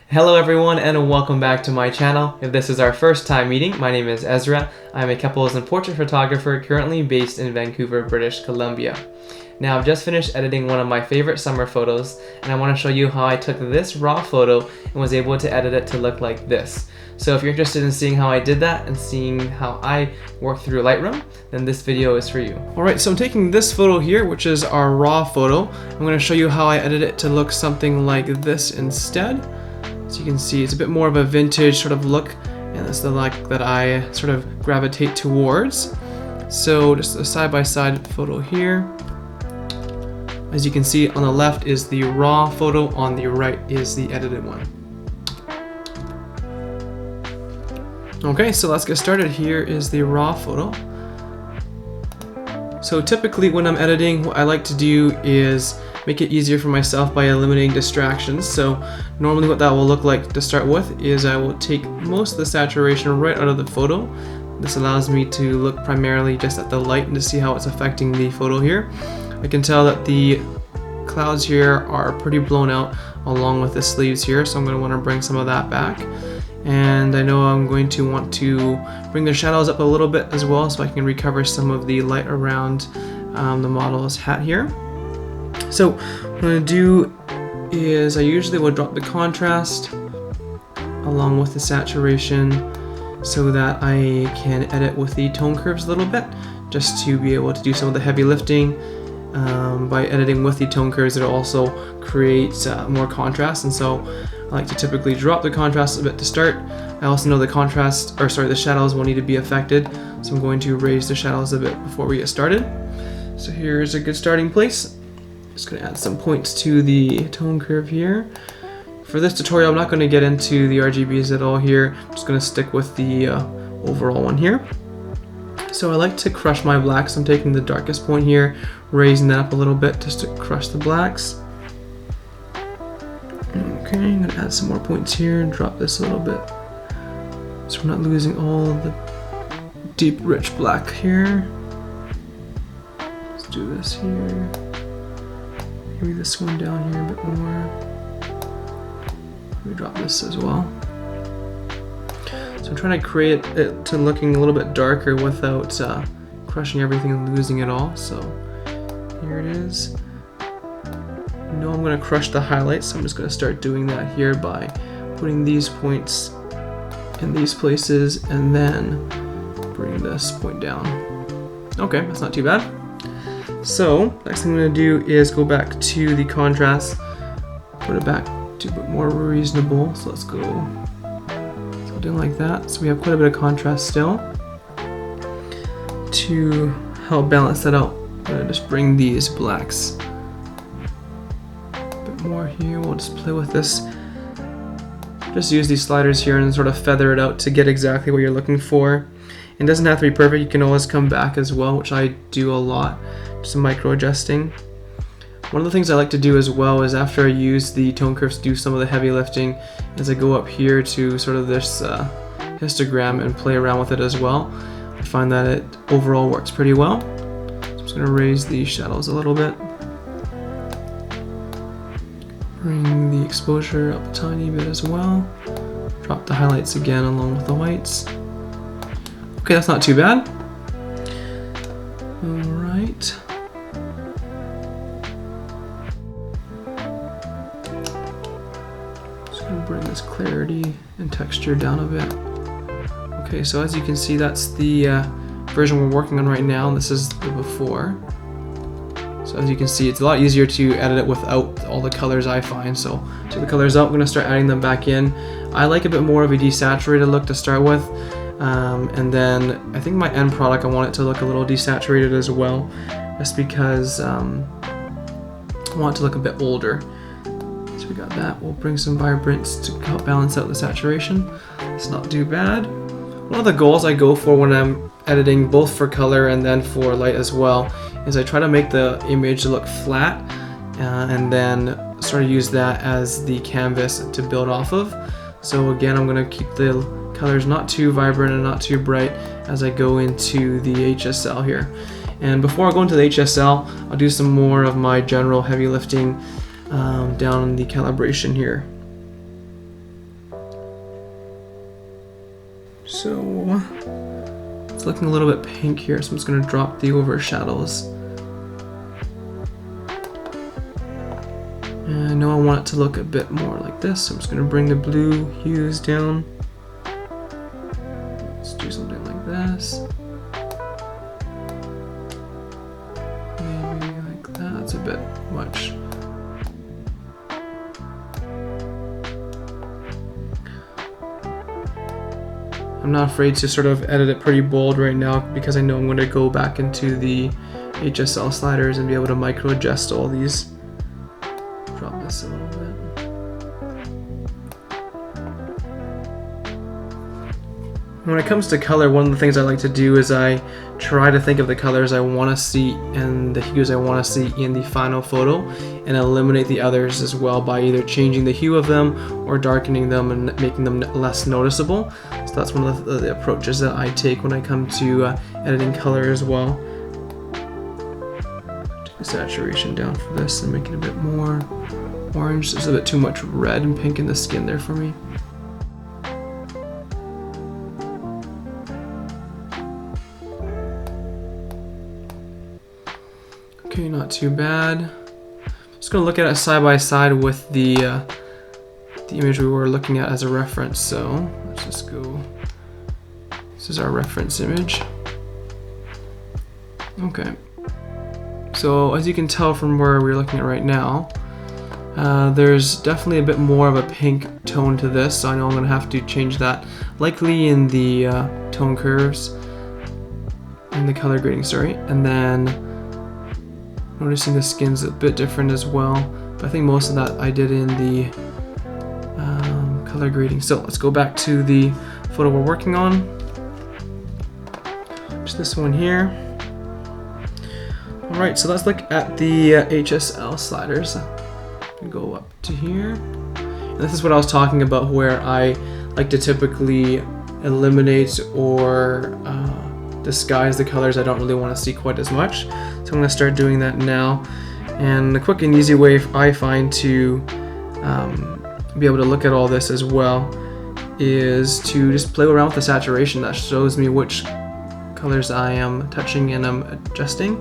Hello everyone and welcome back to my channel. If this is our first time meeting, my name is Ezra. I'm a couples and portrait photographer currently based in Vancouver, British Columbia. Now I've just finished editing one of my favorite summer photos and I want to show you how I took this raw photo and was able to edit it to look like this. So if you're interested in seeing how I did that and seeing how I worked through Lightroom, then this video is for you. Alright, so I'm taking this photo here, which is our raw photo. I'm going to show you how I edit it to look something like this instead. So you can see it's a bit more of a vintage sort of look, and that's the look that I sort of gravitate towards. So just a side-by-side photo here. As you can see, on the left is the raw photo, on the right is the edited one. Okay, so let's get started. Here is the raw photo. So typically when I'm editing, what I like to do is make it easier for myself by eliminating distractions. So normally what that will look like to start with is I will take most of the saturation right out of the photo. This allows me to look primarily just at the light and to see how it's affecting the photo here. I can tell that the clouds here are pretty blown out along with the sleeves here, so I'm going to want to bring some of that back. And I know I'm going to want to bring the shadows up a little bit as well so I can recover some of the light around the model's hat here. So what I'm going to do is I usually will drop the contrast along with the saturation so that I can edit with the tone curves a little bit, just to be able to do some of the heavy lifting. By editing with the tone curves, it'll also create more contrast, and so I like to typically drop the contrast a bit to start. I also know the the shadows will need to be affected, so I'm going to raise the shadows a bit before we get started. So here's a good starting place. Just going to add some points to the tone curve here. For this tutorial, I'm not going to get into the RGBs at all here. I'm just going to stick with the overall one here. So I like to crush my blacks. I'm taking the darkest point here, raising that up a little bit just to crush the blacks. Okay, I'm going to add some more points here and drop this a little bit, so we're not losing all the deep, rich black here. Let's do this here. Maybe this one down here a bit more. Let me drop this as well. So I'm trying to create it to looking a little bit darker without crushing everything and losing it all. So here it is. I know I'm going to crush the highlights, so I'm just going to start doing that here by putting these points in these places and then bring this point down. Okay, that's not too bad. So next thing I'm going to do is go back to the contrast, put it back to a bit more reasonable. So let's go something like that. So we have quite a bit of contrast still. To help balance that out, I'm going to just bring these blacks a bit more here. We'll just play with this. Just use these sliders here and sort of feather it out to get exactly what you're looking for. It doesn't have to be perfect. You can always come back as well, which I do a lot. Some micro adjusting. One of the things I like to do as well is after I use the tone curves to do some of the heavy lifting, is I go up here to sort of this histogram and play around with it as well. I find that it overall works pretty well. So I'm just going to raise the shadows a little bit. Bring the exposure up a tiny bit as well. Drop the highlights again along with the whites. Okay, that's not too bad. Alright. Bring this clarity and texture down a bit. Okay, so as you can see, that's the version we're working on right now. This is the before. So as you can see, it's a lot easier to edit it without all the colors, I find. So take the colors out, I'm going to start adding them back in. I like a bit more of a desaturated look to start with. And then I think my end product, I want it to look a little desaturated as well, just because I want it to look a bit older. So we got that. We'll bring some vibrance to help balance out the saturation. It's not too bad. One of the goals I go for when I'm editing, both for color and then for light as well, is I try to make the image look flat and then sort of use that as the canvas to build off of. So again, I'm going to keep the colors not too vibrant and not too bright as I go into the HSL here. And before I go into the HSL, I'll do some more of my general heavy lifting down in the calibration here. So it's looking a little bit pink here, so I'm just going to drop the overshadows. And I know I want it to look a bit more like this, so I'm just going to bring the blue hues down. Let's do something like this. Maybe like that. That's a bit much. I'm not afraid to sort of edit it pretty bold right now because I know I'm going to go back into the HSL sliders and be able to micro adjust all these. Drop this a little bit. When it comes to color, one of the things I like to do is I try to think of the colors I want to see and the hues I want to see in the final photo and eliminate the others as well by either changing the hue of them or darkening them and making them less noticeable. So that's one of the approaches that I take when I come to editing color as well. Take the saturation down for this and make it a bit more orange. There's a bit too much red and pink in the skin there for me. Okay, not too bad. Just gonna look at it side by side with the image we were looking at as a reference. So let's just go. This is our reference image. Okay. So as you can tell from where we're looking at right now, there's definitely a bit more of a pink tone to this. So I know I'm gonna have to change that, likely in the tone curves, in the color grading. Sorry, and then. Noticing the skin's a bit different as well, but I think most of that I did in the color grading. So let's go back to the photo we're working on. Just this one here. Alright, so let's look at the HSL sliders. Go up to here. And this is what I was talking about, where I like to typically eliminate or disguise the colors I don't really want to see quite as much. So I'm going to start doing that now. And the quick and easy way I find to be able to look at all this as well is to just play around with the saturation. That shows me which colors I am touching and I'm adjusting.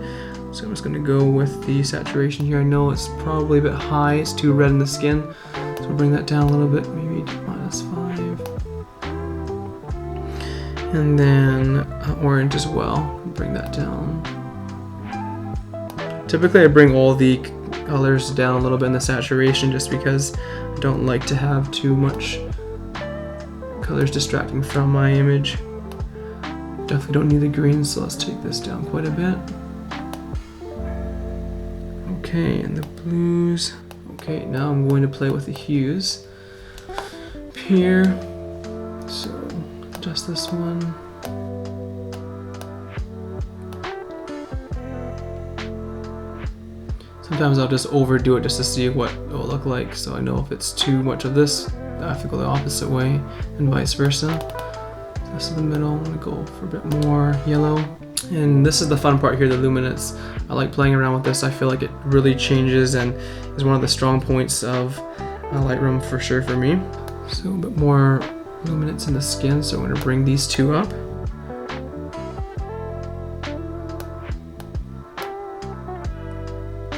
So I'm just going to go with the saturation here. I know it's probably a bit high, it's too red in the skin, so we'll bring that down a little bit, maybe to -5. And then orange as well, bring that down. Typically I bring all the colors down a little bit in the saturation just because I don't like to have too much colors distracting from my image. Definitely don't need the green, so let's take this down quite a bit. Okay, and the blues. Okay, now I'm going to play with the hues up here. So adjust this one. Sometimes I'll just overdo it just to see what it will look like, so I know if it's too much of this, I have to go the opposite way, and vice versa. So this is the middle, I'm going to go for a bit more yellow. And this is the fun part here, the luminance. I like playing around with this. I feel like it really changes and is one of the strong points of Lightroom for sure for me. So a bit more luminance in the skin, so I'm going to bring these two up.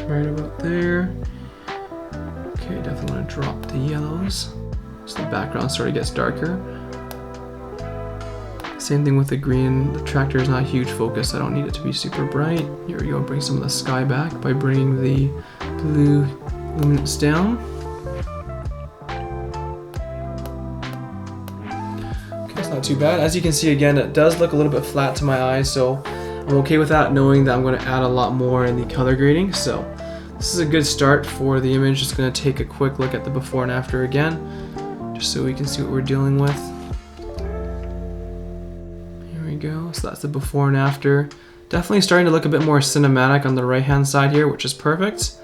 Right about there. Okay, definitely want to drop the yellows so the background sort of gets darker. Same thing with the green. The tractor is not a huge focus. I don't need it to be super bright. Here we go. Bring some of the sky back by bringing the blue luminance down. Okay, it's not too bad. As you can see, again, it does look a little bit flat to my eyes, so I'm okay with that, knowing that I'm going to add a lot more in the color grading. So this is a good start for the image. Just going to take a quick look at the before and after again, just so we can see what we're dealing with. Here we go. So that's the before and after. Definitely starting to look a bit more cinematic on the right hand side here, which is perfect.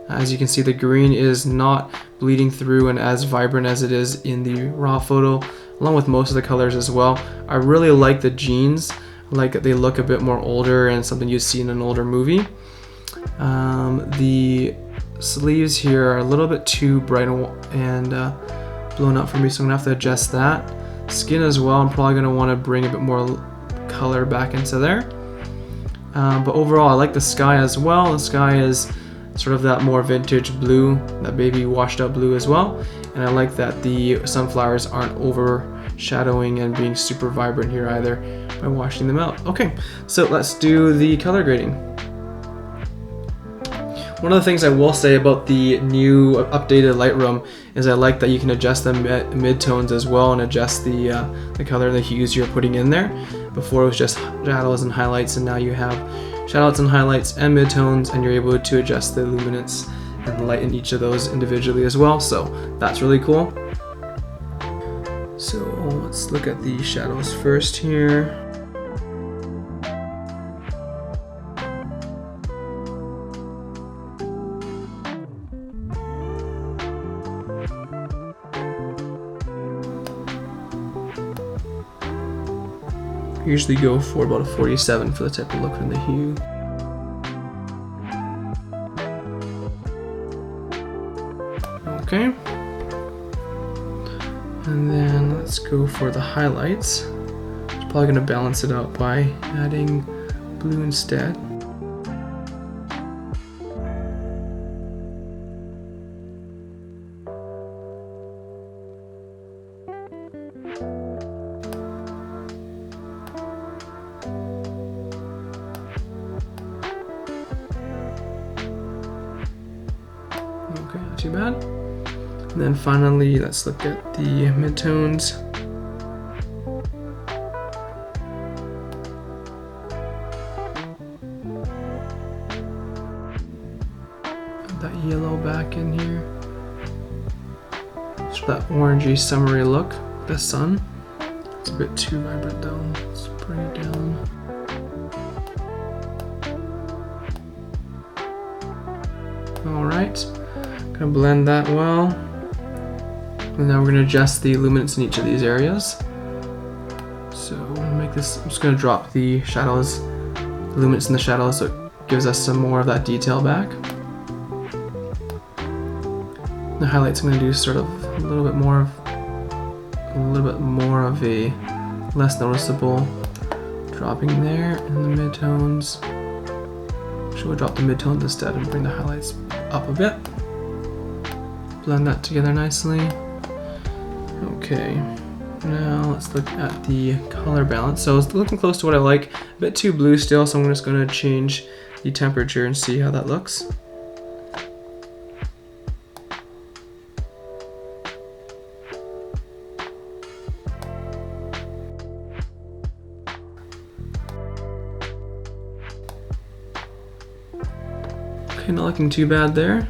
As you can see, the green is not bleeding through and as vibrant as it is in the raw photo, along with most of the colors as well. I really like the jeans. I like that they look a bit more older and something you'd see in an older movie. The sleeves here are a little bit too bright and blown up for me, so I'm gonna have to adjust that. Skin as well, I'm probably gonna wanna bring a bit more color back into there. But overall, I like the sky as well. The sky is sort of that more vintage blue, that baby washed out blue as well. And I like that the sunflowers aren't overshadowing and being super vibrant here either by washing them out. Okay, so let's do the color grading. One of the things I will say about the new updated Lightroom is I like that you can adjust the midtones as well and adjust the color, the hues you're putting in there. Before it was just shadows and highlights, and now you have shadows and highlights and midtones, and you're able to adjust the luminance and the light in each of those individually as well. So that's really cool. So let's look at the shadows first here. I usually go for about a 47 for the type of look in the hue. Okay. And then let's go for the highlights. I'm probably going to balance it out by adding blue instead. Okay, not too bad. And then finally, let's look at the midtones. Add that yellow back in here. So that orangey summery look, the sun. It's a bit too vibrant though. Let's bring it down. All right. Gonna blend that well. And now we're gonna adjust the luminance in each of these areas. So make this, I'm just gonna drop the shadows, the luminance in the shadows, so it gives us some more of that detail back. The highlights I'm gonna do sort of a little bit more of a less noticeable dropping there in the midtones. Actually, we'll drop the midtones instead and bring the highlights up a bit. Blend that together nicely. Okay, now let's look at the color balance. So it's looking close to what I like. A bit too blue still, so I'm just going to change the temperature and see how that looks. Okay, not looking too bad there.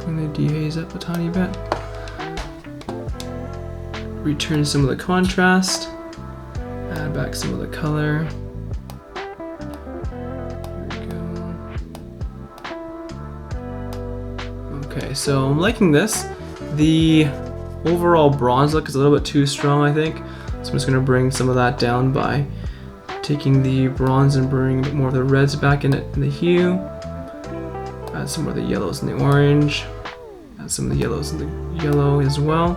Bring the dehaze up a tiny bit. Return some of the contrast. Add back some of the color. There we go. Okay, so I'm liking this. The overall bronze look is a little bit too strong, I think. So I'm just gonna bring some of that down by taking the bronze and bringing a bit more of the reds back in the hue. Add some more of the yellows and the orange. Add some of the yellows and the yellow as well.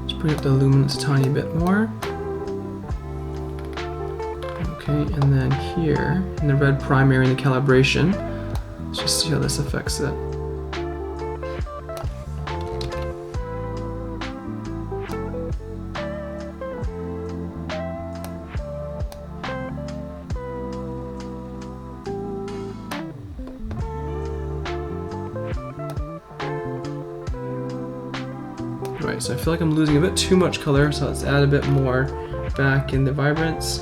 Just bring up the luminance a tiny bit more. Okay, and then here in the red primary and the calibration, let's just see how this affects it. Right, so I feel like I'm losing a bit too much color, so let's add a bit more back in the vibrance.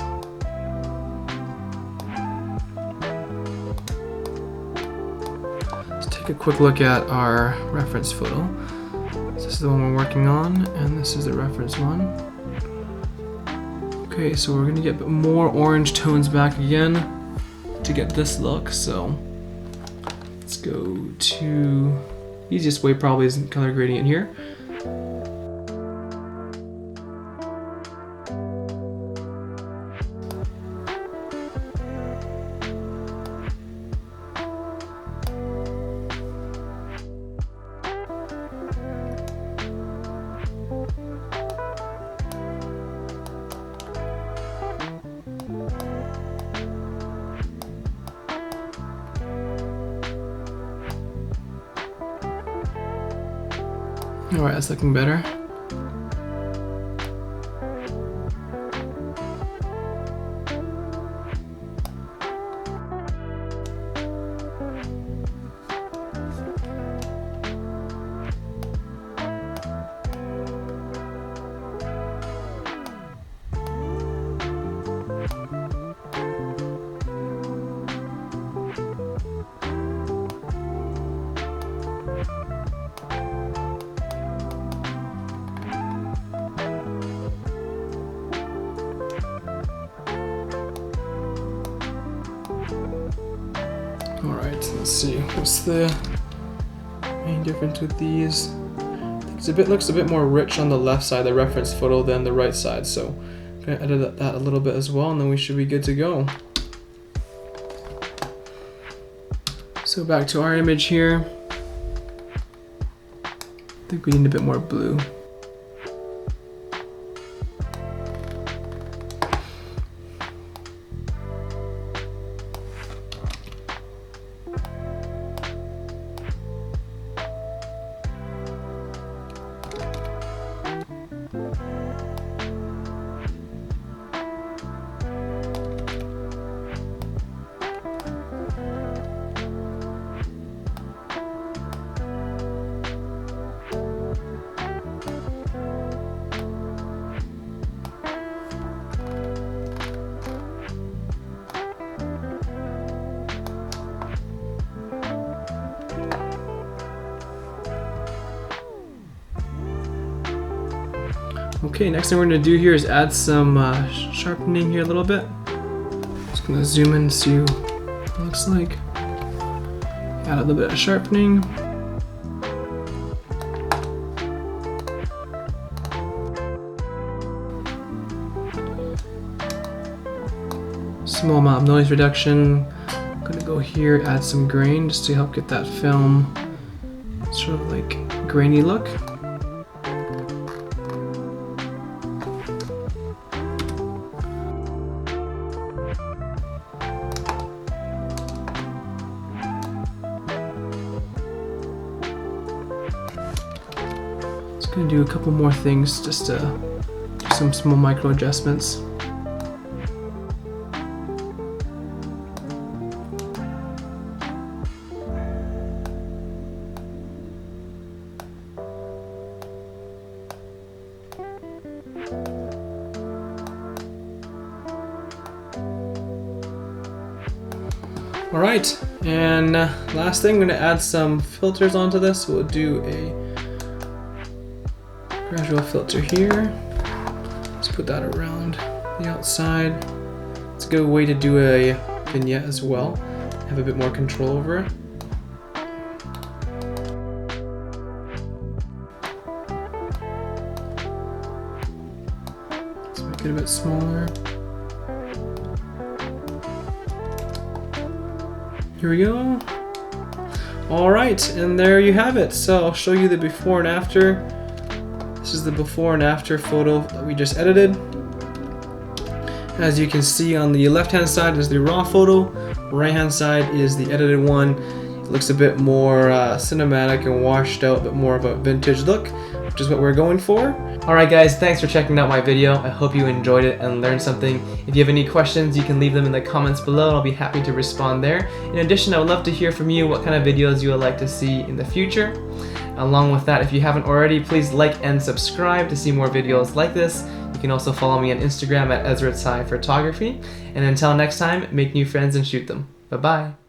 Let's take a quick look at our reference photo. This is the one we're working on, and this is the reference one. Okay, so we're gonna get a bit more orange tones back again to get this look, so let's go to, the easiest way probably is color grading it here. Alright, that's looking better. Alright, let's see, what's the main difference with these? Looks a bit more rich on the left side, the reference photo, than the right side, so I'm going to edit that a little bit as well, and then we should be good to go. So back to our image here. I think we need a bit more blue. Okay, next thing we're going to do here is add some sharpening here a little bit. Just going to zoom in and see what it looks like. Add a little bit of sharpening. Small amount of noise reduction. I'm going to go here, add some grain just to help get that film sort of like grainy look. Gonna do a couple more things just to do some small micro adjustments. All right, and last thing, I'm gonna add some filters onto this. We'll do a gradual filter here. Let's put that around the outside. It's a good way to do a vignette as well. Have a bit more control over it. Let's make it a bit smaller. Here we go. All right, and there you have it. So I'll show you the before and after. This is the before and after photo that we just edited. As you can see, on the left hand side is the raw photo, right hand side is the edited one. It looks a bit more cinematic and washed out, but more of a vintage look, which is what we're going for. Alright guys, thanks for checking out my video. I hope you enjoyed it and learned something. If you have any questions, you can leave them in the comments below and I'll be happy to respond there. In addition, I would love to hear from you what kind of videos you would like to see in the future. Along with that, if you haven't already, please like and subscribe to see more videos like this. You can also follow me on Instagram at EzraTsai Photography. And until next time, make new friends and shoot them. Bye-bye.